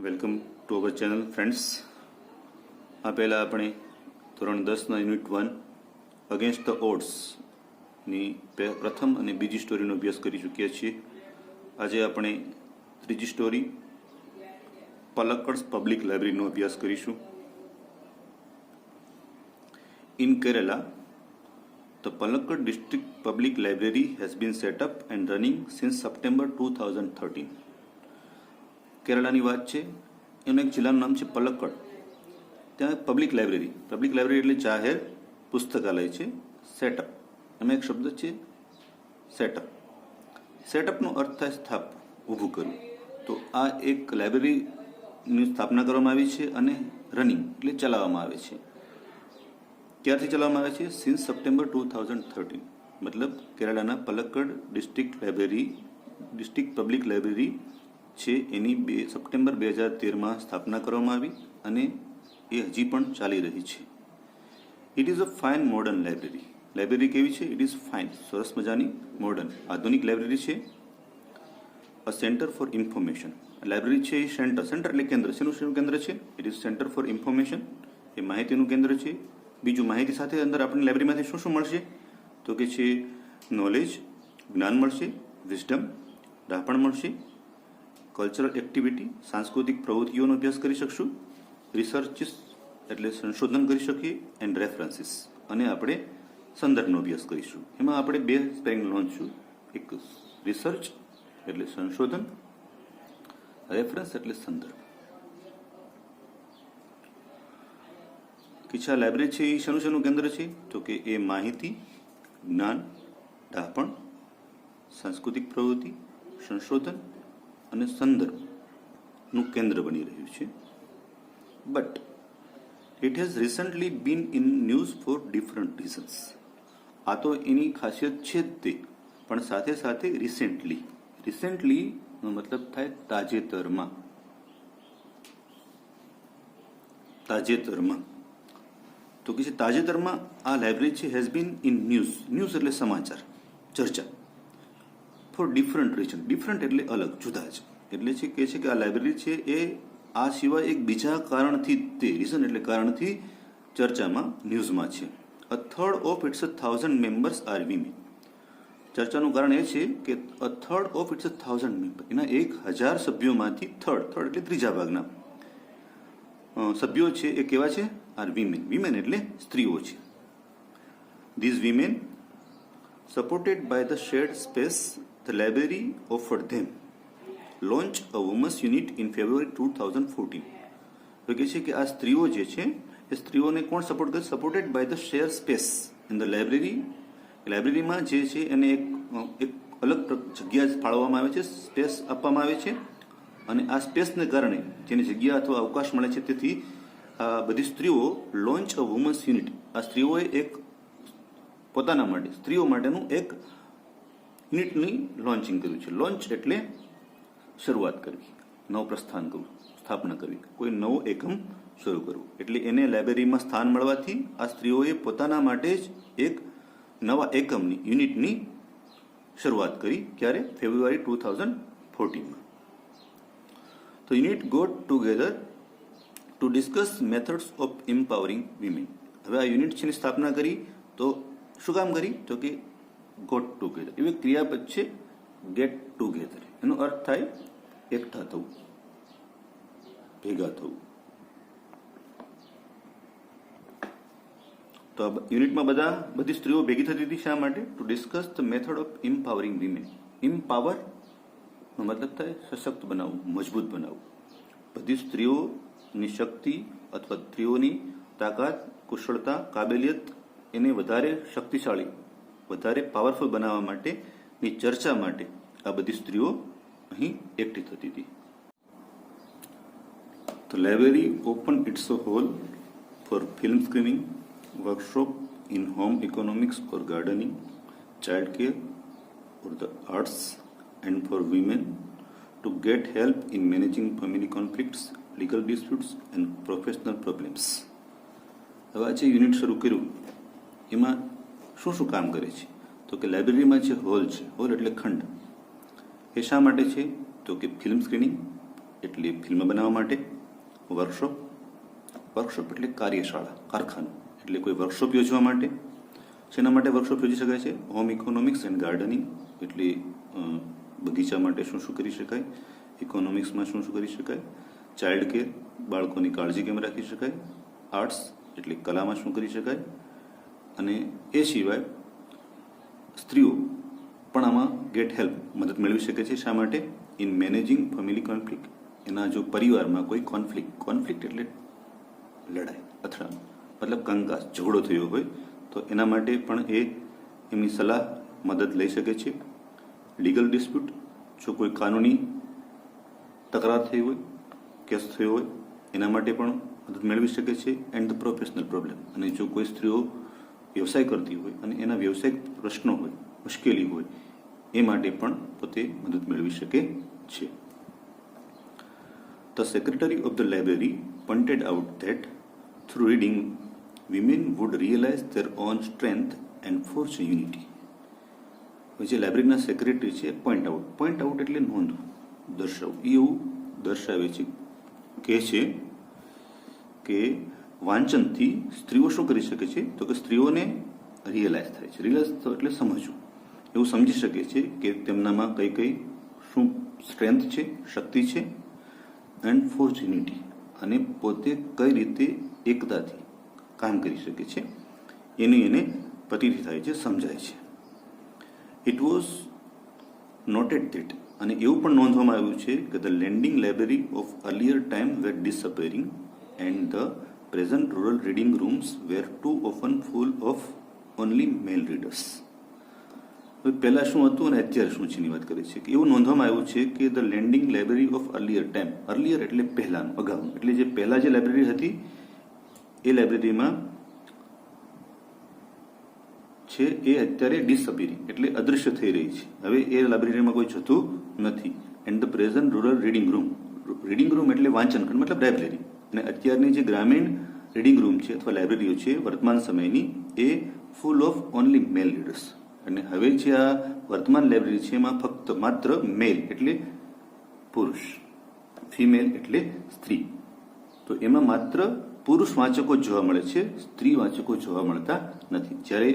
Welcome to our channel friends. આ પહેલાં આપણે ધોરણ 10ના યુનિટ 1 અગેન્સ્ટ ધ ઓડ્સની પ્રથમ અને બીજી સ્ટોરીનો અભ્યાસ કરી ચૂક્યા છીએ. આજે આપણે ત્રીજી સ્ટોરી પલક્કડ્સ પબ્લિક લાઇબ્રેરીનો અભ્યાસ કરીશું. In Kerala, the Palakkad District Public Library has been set up and running since September 2013. કેરળાની વાત છે. એનું એક જિલ્લાનું નામ છે પલક્કડ. ત્યાં પબ્લિક લાઇબ્રેરી એટલે જાહેર પુસ્તકાલય છે. સેટઅપ, એમાં એક શબ્દ છે સેટઅપ. સેટઅપનો અર્થ થાય સ્થાપવું, ઊભું કરવું. તો આ એક લાઇબ્રેરીની સ્થાપના કરવામાં આવી છે અને રનિંગ એટલે ચલાવવામાં આવે છે. ક્યારથી ચલાવવામાં આવે છે? Since September 2013. મતલબ કેરળાના પલક્કડ ડિસ્ટ્રિક્ટ પબ્લિક લાઇબ્રેરી છે એની સપ્ટેમ્બર 2013માં સ્થાપના કરવામાં આવી અને એ હજી પણ ચાલી રહી છે. It is a fine modern library. Library કેવી છે? ઇટ ઇઝ ફાઇન, સરસ મજાની મોડર્ન આધુનિક લાઇબ્રેરી છે. A centre for information. Library છે એ સેન્ટર એટલે કેન્દ્ર. શેનું કેન્દ્ર છે? It is centre for information. એ માહિતીનું કેન્દ્ર છે. બીજું, માહિતી સાથે અંદર આપણને લાઇબ્રેરીમાંથી શું શું મળશે? તો કે છે નોલેજ, જ્ઞાન મળશે, વિઝડમ, ડહાપણ મળશે, કલ્ચરલ એક્ટિવિટી, સાંસ્કૃતિક પ્રવૃત્તિઓનો અભ્યાસ કરી શકશું, રિસર્ચિસ એટલે સંશોધન કરી શકીએ, એન્ડ રેફરન્સીસ અને આપણે સંદર્ભનો અભ્યાસ કરીશું. એમાં આપણે બે સ્પેલિંગ નોંધશું. એક રિસર્ચ એટલે સંશોધન, રેફરન્સ એટલે સંદર્ભ. આ લાઇબ્રેરી છે એ શેનું કેન્દ્ર છે? તો કે એ માહિતી, જ્ઞાન, ડહાપણ, સાંસ્કૃતિક પ્રવૃત્તિ, સંશોધન અને સંદર્ભનું કેન્દ્ર બની રહ્યું છે. But it has recently been in news for different reasons. આ તો એની ખાસિયત છે જ તે, પણ સાથે સાથે રિસેન્ટલીનો મતલબ થાય તાજેતરમાં. તો કે છે તાજેતરમાં આ લાઇબ્રેરી છે હેઝ બીન ઇન ન્યૂઝ એટલે સમાચાર, ચર્ચા, ફોર ડિફરન્ટ રીઝન. ડિફરન્ટ એટલે અલગ, જુદા જ. એટલે છે કે આ લાઇબ્રેરી છે એ આ સિવાય એક બીજા કારણથી, તે રીઝન એટલે કારણથી ચર્ચામાં, ન્યૂઝમાં છે. A third of its 1000 members are women. ચર્ચાનું કારણ એ છે કે a third of its 1000 member, એના 1000 સભ્યોમાંથી થર્ડ એટલે ત્રીજા ભાગના સભ્યો છે એ કેવા છે? આર વિમેન એટલે સ્ત્રીઓ છે. These women supported by the shared space the library offered them launch a woman's unit in February 2014. તો કહે છે કે આ સ્ત્રીઓ જે છે એ સ્ત્રીઓને કોણ સપોર્ટ કરે? Supported by the share space in the library. લાઇબ્રેરીમાં જે છે એને એક અલગ જગ્યા ફાળવવામાં આવે છે, સ્પેસ આપવામાં આવે છે. અને આ સ્પેસને કારણે જેની જગ્યા અથવા અવકાશ મળે છે, તેથી આ બધી સ્ત્રીઓ લોન્ચ અ વુમન્સ યુનિટ, આ સ્ત્રીઓએ એક પોતાના માટે, સ્ત્રીઓ માટેનું એક યુનિટની લોન્ચિંગ કર્યું છે. લોન્ચ એટલે શરૂઆત કરવી, નવ પ્રસ્થાન કરવું, સ્થાપના કરવી, કોઈ નવો એકમ શરૂ કરવું. એટલે એને લાઇબ્રેરીમાં સ્થાન મળવાથી આ સ્ત્રીઓએ પોતાના માટે જ એક નવા એકમની, યુનિટની શરૂઆત કરી. ક્યારે? ફેબ્રુઆરી 2014માં. તો unit got together to discuss methods of empowering women. હવે આ યુનિટ છે સ્થાપના કરી તો શું કામ કરી? તો કે ગોટ ટુગેધર એવી ક્રિયાપદ છે, ગેટ ટુગેધર. એનો અર્થ થાય એકઠા થવું, ભેગા થવું. તો આ યુનિટમાં બધી સ્ત્રીઓ ભેગી થતી હતી. શા માટે? To discuss the method of empowering women. Empower નો મતલબ થાય સશક્ત બનાવવું, મજબૂત બનાવવું. બધી સ્ત્રીઓની શક્તિ અથવા સ્ત્રીઓની તાકાત, કુશળતા, કાબેલિયત એને વધારે શક્તિશાળી, વધારે પાવરફુલ બનાવવા માટેની ચર્ચા માટે આ બધી સ્ત્રીઓ અહીં એકઠી થતી હતી. તો library open its hall for film screening, workshop in home economics or gardening, child care or the arts and for women to get help in managing family conflicts, legal disputes and professional problems. હવે આ જે unit શરૂ કર્યું એમાં શું કામ કરે છે? તો કે લાઇબ્રેરીમાં જે હોલ છે, હોલ એટલે ખંડ, એ શા માટે છે? તો કે ફિલ્મ સ્ક્રીનિંગ, એટલે ફિલ્મ બનાવવા માટે, વર્કશોપ, વર્કશોપ એટલે કાર્યશાળા, કારખાનું એટલે કોઈ વર્કશોપ યોજવા માટે. શેના માટે વર્કશોપ યોજી શકાય છે? હોમ ઇકોનોમિક્સ એન્ડ ગાર્ડનિંગ એટલે બગીચા માટે શું શું કરી શકાય, ઇકોનોમિક્સમાં શું શું કરી શકાય, ચાઇલ્ડ કેર બાળકોની કાળજી કેમ રાખી શકાય, આર્ટ્સ એટલે કલામાં શું કરી શકાય, અને એ સિવાય સ્ત્રીઓ પણ આમાં ગેટ હેલ્પ મદદ મેળવી શકે છે. શા માટે? ઇન મેનેજિંગ ફેમિલી કોન્ફ્લિક્ટ, એના જો પરિવારમાં કોઈ કોન્ફ્લિક્ટ એટલે લડાઈ, અથડામણ, મતલબ કંકાસ, ઝઘડો થયો હોય તો એના માટે પણ એ એમની સલાહ મદદ લઈ શકે છે. લીગલ ડિસ્પ્યુટ, જો કોઈ કાનૂની તકરાર થઈ હોય, કેસ થયો હોય એના માટે પણ મદદ મેળવી શકે છે. એન્ડ ધ પ્રોફેશનલ પ્રોબ્લેમ, અને જો કોઈ સ્ત્રીઓ વ્યવસાય કરતી હોય અને એના વ્યવસાયિક પ્રશ્નો હોય, મુશ્કેલી હોય, એ માટે પણ પોતે મદદ મેળવી શકે છે. The secretary of the library pointed out that through reading, women would realize their own strength and forge unity. જે લાઇબ્રેરીના સેક્રેટરી છે પોઈન્ટ આઉટ એટલે નોંધવું, દર્શાવવું, એવું દર્શાવે છે, કહે છે કે વાંચનથી સ્ત્રીઓ શું કરી શકે છે? તો કે સ્ત્રીઓને રિયલાઇઝ થાય છે. રિયલાઇઝ એટલે સમજવું, એવું સમજી શકે છે કે તેમનામાં કઈ કઈ શું સ્ટ્રેન્થ છે, શક્તિ છે, એન્ડ ફોર્સ યુનિટી, અને પોતે કઈ રીતે એકતાથી કામ કરી શકે છે એને પ્રતીત થાય છે, સમજાય છે. ઇટ વોઝ નોટેડ ધેટ, અને એવું પણ નોંધવામાં આવ્યું છે કે the lending library of earlier time were disappearing and the present rural reading rooms were too often full of only male readers. હવે પહેલાં શું હતું અને અત્યારે શું છે એની વાત કરે છે કે એવું નોંધવામાં આવ્યું છે કે the lending library of earlier time, earlier એટલે પહેલાંનું, અગાઉનું, એટલે જે પહેલાં જે લાઇબ્રેરી હતી એ લાઇબ્રેરીમાં છે એ અત્યારે ડિસઅપીરિંગ એટલે અદૃશ્ય થઈ રહી છે. હવે એ લાઇબ્રેરીમાં કોઈ જતું નથી. And the present rural reading room, reading room એટલે વાંચન ખંડ મતલબ લાઇબ્રેરી, અને અત્યારની જે ગ્રામીણ રીડિંગ રૂમ છે અથવા લાઇબ્રેરીઓ છે વર્તમાન સમયની, એ full of only male readers, અને હવે જે આ વર્તમાન લાઇબ્રેરી છે એમાં ફક્ત માત્ર મેલ એટલે પુરુષ, ફિમેલ એટલે સ્ત્રી, તો એમાં માત્ર પુરુષ વાંચકો જોવા મળે છે, સ્ત્રી વાંચકો જોવા મળતા નથી. જ્યારે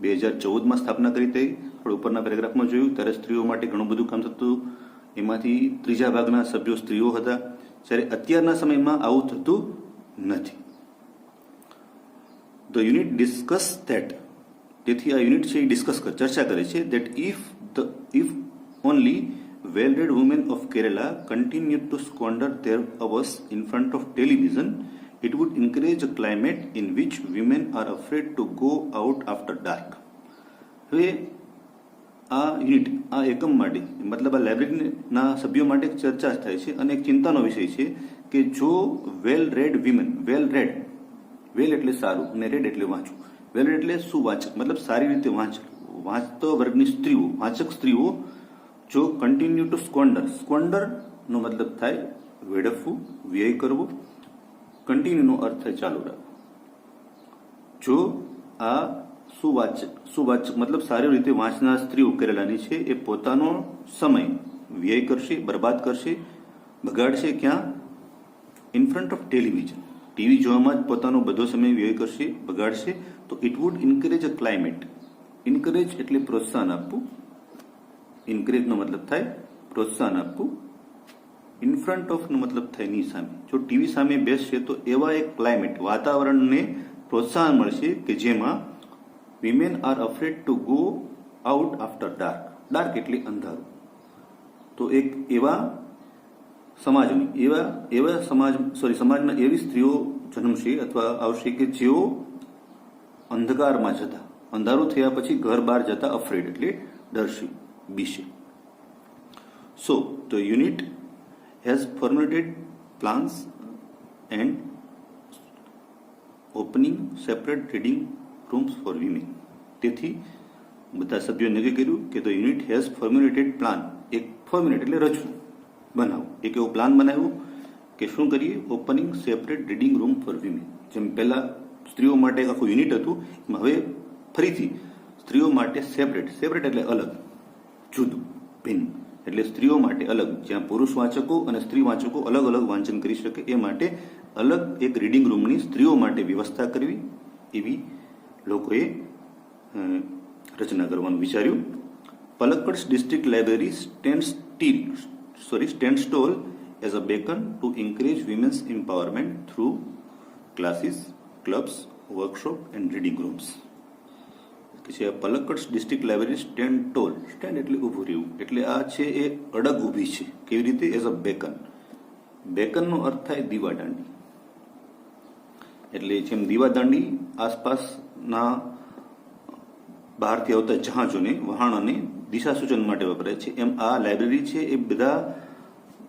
2014માં સ્થાપના કરી હતી, આપણે ઉપરના પેરેગ્રાફમાં જોયું, ત્યારે સ્ત્રીઓ માટે ઘણું બધું કામ થતું, એમાંથી 3/4 ભાગના સભ્યો સ્ત્રીઓ હતા. જ્યારે અત્યારના સમયમાં આવું થતું નથી. ધ યુનિટ ડિસ્કસ ધેટ, તેથી આ યુનિટ છે એ ચર્ચા કરે છે that if only well-read women of Kerala continued to squander their hours in front of television, it would encourage a climate in which women are afraid to go out after dark. હવે આ unit, આ એકમ માટે, મતલબ આ લાઇબ્રેરીના સભ્યો માટે ચર્ચા થાય છે અને એક ચિંતાનો વિષય છે કે જો વેલ એટલે સારું અને રેડ એટલે વાંચવું, વેલ રેડ એટલે સુવાચક મતલબ સારી રીતે વાંચતો વર્ગની સ્ત્રીઓ, વાંચક સ્ત્રીઓ જો કન્ટિન્યુ ટુ સ્ક્વોન્ડર નો મતલબ થાય વેડફવું, વ્યય કરવો, કન્ટિન્યુનો અર્થ થાય ચાલુ રાખવું. જો આ સુવાચક મતલબ સારી રીતે વાંચનાર સ્ત્રી ઉકેલેલાની છે એ પોતાનો સમય વ્યય કરશે, બરબાદ કરશે, બગાડશે ક્યાં? In front of television, TV જોવામાં જ પોતાનો બધો સમય વ્યય કરશે, બગાડશે. તો it would encourage a climate, encourage એટલે પ્રોત્સાહન આપવું, ઇન્કરેજનો મતલબ થાય પ્રોત્સાહન આપવું, ઇન ફ્રન્ટ ઓફ નો મતલબ થાય ની સામે. જો ટીવી સામે બેસશે તો એવા એક ક્લાઇમેટ, વાતાવરણને પ્રોત્સાહન મળશે કે જેમાં women R afraid to go out after dark, dark એટલે અંધારું. તો એક એવા સમાજમાં એવી સ્ત્રીઓ જન્મશે અથવા આવશે કે જેઓ અંધકારમાં જતા, અંધારું થયા પછી ઘર બહાર જતા અફ્રેડ એટલે ડરશે, બીશે. So the unit has formulated plans and opening separate reading rooms for women. તેથી બધા સભ્યોએ નક્કી કર્યું કે the unit has formulated plan, એક ફોર્મ્યુલેટ એટલે રચવું, બનાવવું, એક એવો પ્લાન બનાવ્યો કે શું કરીએ? Opening separate reading room for women. જેમ પહેલા સ્ત્રીઓ માટે એક આખું યુનિટ હતું, એમાં હવે ફરીથી સ્ત્રીઓ માટે સેપરેટ એટલે અલગ, જુદું, ભિન્ન એટલે સ્ત્રીઓ માટે અલગ, જ્યાં પુરુષ વાચકો અને સ્ત્રી વાચકો અલગ અલગ વાંચન કરી શકે એ માટે અલગ એક રીડિંગ રૂમની સ્ત્રીઓ માટે વ્યવસ્થા કરવી, એવી લોકોએ રચના કરવાનું વિચાર્યું. Palakkad district library stands tall as a beacon to encourage women's empowerment through classes, clubs, workshop and reading rooms. કે છે Palakkad district library stand tall, stand એટલે ઊભું રહેવું, એટલે આ છે એ અડગ ઊભી છે. કેવી રીતે? As a bacon. બેકનનો અર્થ થાય દીવાદાંડી. એટલે જેમ દીવાદાંડી આસપાસના બહારથી આવતા જહાજોને, વહાણોને દિશા સૂચન માટે વપરાય છે, એમ આ લાઇબ્રેરી છે એ બધા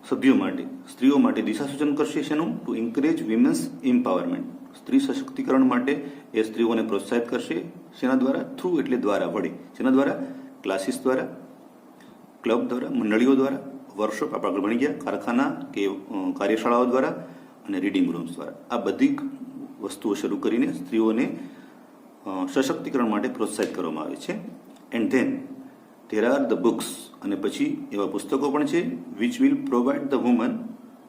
સભ્યો માટે, સ્ત્રીઓ માટે દિશા સૂચન કરશે. શેનું? ટુ એન્કરેજ વિમેન્સ એમ્પાવરમેન્ટ, સ્ત્રી સશક્તિકરણ માટે એ સ્ત્રીઓને પ્રોત્સાહિત કરશે. શેના દ્વારા? થ્રુ એટલે દ્વારા, વડે. શેના દ્વારા? ક્લાસીસ દ્વારા, ક્લબ દ્વારા, મંડળીઓ દ્વારા, વર્કશોપ આપણે આગળ ભણી ગયા, કારખાના કે કાર્યશાળાઓ દ્વારા અને રીડિંગ રૂમ્સ દ્વારા. આ બધી વસ્તુઓ શરૂ કરીને સ્ત્રીઓને સશક્તિકરણ માટે પ્રોત્સાહિત કરવામાં આવે છે. And then there are the books, અને પછી એવા પુસ્તકો પણ છે which will provide the woman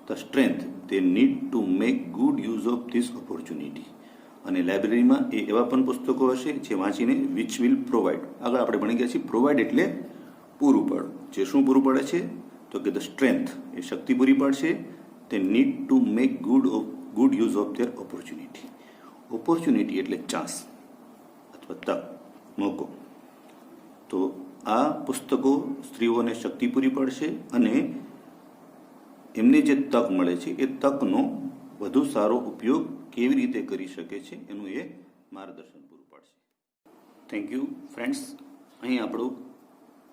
the strength they need to make good use of this opportunity. અને લાઇબ્રેરીમાં એવા પણ પુસ્તકો હશે જે વાંચીને વિચ વિલ પ્રોવાઇડ, આગળ આપણે ભણી ગયા છીએ, પ્રોવાઇડ એટલે પૂરું પાડવું. જે શું પૂરું પાડે છે? તો કે ધ સ્ટ્રેન્થ, એ શક્તિ પૂરી પાડશે. તે need to make good use of their opportunity. Opportunity એટલે ચાન્સ અથવા તક, મોકો. તો આ પુસ્તકો સ્ત્રીઓને શક્તિ પૂરી પાડશે અને એમને જે તક મળે છે એ તકનો વધુ સારો ઉપયોગ કેવી રીતે કરી શકે છે એનું એ માર્ગદર્શન પૂરું પાડશે. Thank you friends. અહીં આપણું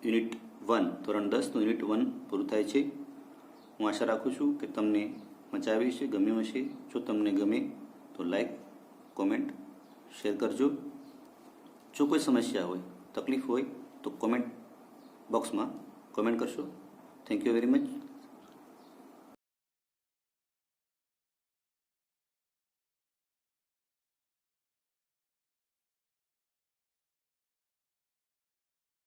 યુનિટ 1 ધોરણ 10નું યુનિટ 1 પૂરું થાય છે. હું આશા રાખું છું કે તમને મજા આવી હશે, ગમ્યું હશે. જો તમને ગમે તો લાઈક, કોમેન્ટ, શેર કરજો. જો કોઈ સમસ્યા હોય, તકલીફ હોય તો કોમેન્ટ બોક્સમાં કોમેન્ટ કરશો. Thank you very much.